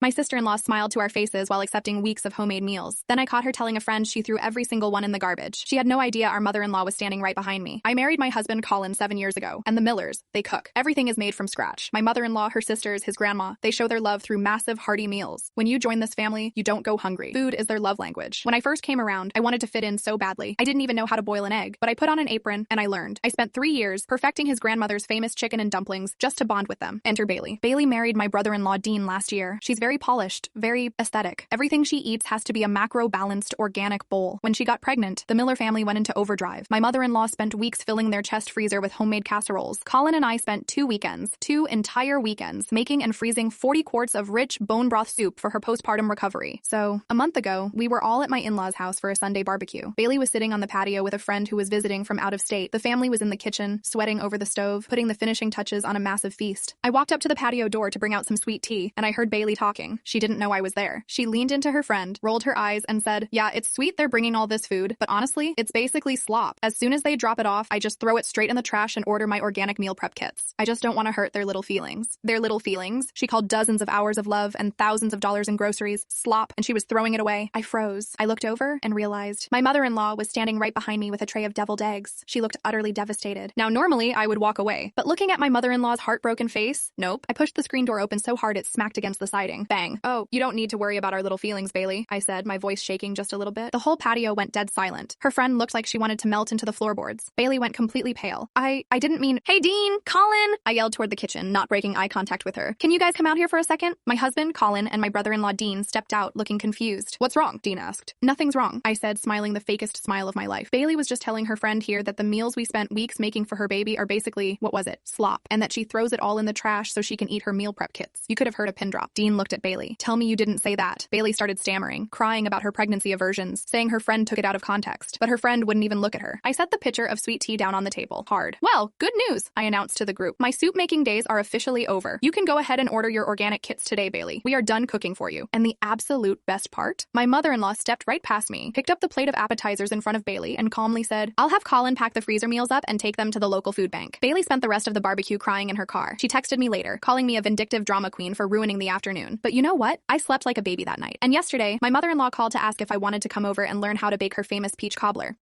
My sister-in-law smiled to our faces while accepting weeks of homemade meals. Then I caught her telling a friend she threw every single one in the garbage. She had no idea our mother-in-law was standing right behind me. I married my husband Colin 7 years ago, and the Millers, they cook. Everything is made from scratch. My mother-in-law, her sisters, his grandma, they show their love through massive, hearty meals. When you join this family, you don't go hungry. Food is their love language. When I first came around, I wanted to fit in so badly. I didn't even know how to boil an egg, but I put on an apron and I learned. I spent 3 years perfecting his grandmother's famous chicken and dumplings just to bond with them. Enter Bailey. Bailey married my brother-in-law Dean last year. She's very polished, very aesthetic. Everything she eats has to be a macro-balanced organic bowl. When she got pregnant, the Miller family went into overdrive. My mother-in-law spent weeks filling their chest freezer with homemade casseroles. Colin and I spent 2 entire weekends, making and freezing 40 quarts of rich bone broth soup for her postpartum recovery. So, a month ago, we were all at my in-laws' house for a Sunday barbecue. Bailey was sitting on the patio with a friend who was visiting from out of state. The family was in the kitchen, sweating over the stove, putting the finishing touches on a massive feast. I walked up to the patio door to bring out some sweet tea, and I heard Bailey talking. She didn't know I was there. She leaned into her friend, rolled her eyes, and said, "Yeah, it's sweet they're bringing all this food, but honestly, it's basically slop. As soon as they drop it off, I just throw it straight in the trash and order my organic meal prep kits. I just don't want to hurt their little feelings." Their little feelings? She called dozens of hours of love and thousands of dollars in groceries slop, and she was throwing it away. I froze. I looked over and realized my mother-in-law was standing right behind me with a tray of deviled eggs. She looked utterly devastated. Now, normally, I would walk away, but looking at my mother-in-law's heartbroken face, nope. I pushed the screen door open so hard it smacked against the siding. Bang. "Oh, you don't need to worry about our little feelings, Bailey," I said, my voice shaking just a little bit. The whole patio went dead silent. Her friend looked like she wanted to melt into the floorboards. Bailey went completely pale. I didn't mean, "Hey, Dean, Colin," I yelled toward the kitchen, not breaking eye contact with her. "Can you guys come out here for a second?" My husband, Colin, and my brother-in-law, Dean, stepped out, looking confused. "What's wrong?" Dean asked. "Nothing's wrong," I said, smiling the fakest smile of my life. Bailey was just telling her friend here that the meals we spent weeks making for her baby are basically, what was it? Slop. And that she throws it all in the trash so she can eat her meal prep kits. You could have heard a pin drop. Dean looked at Bailey. "Tell me you didn't say that." Bailey started stammering, crying about her pregnancy aversions, saying her friend took it out of context, but her friend wouldn't even look at her. I set the pitcher of sweet tea down on the table, hard. "Well, good news," I announced to the group. "My soup-making days are officially over. You can go ahead and order your organic kits today, Bailey. We are done cooking for you." And the absolute best part? My mother-in-law stepped right past me, picked up the plate of appetizers in front of Bailey, and calmly said, "I'll have Colin pack the freezer meals up and take them to the local food bank." Bailey spent the rest of the barbecue crying in her car. She texted me later, calling me a vindictive drama queen for ruining the afternoon. But you know what? I slept like a baby that night. And yesterday, my mother-in-law called to ask if I wanted to come over and learn how to bake her famous peach cobbler.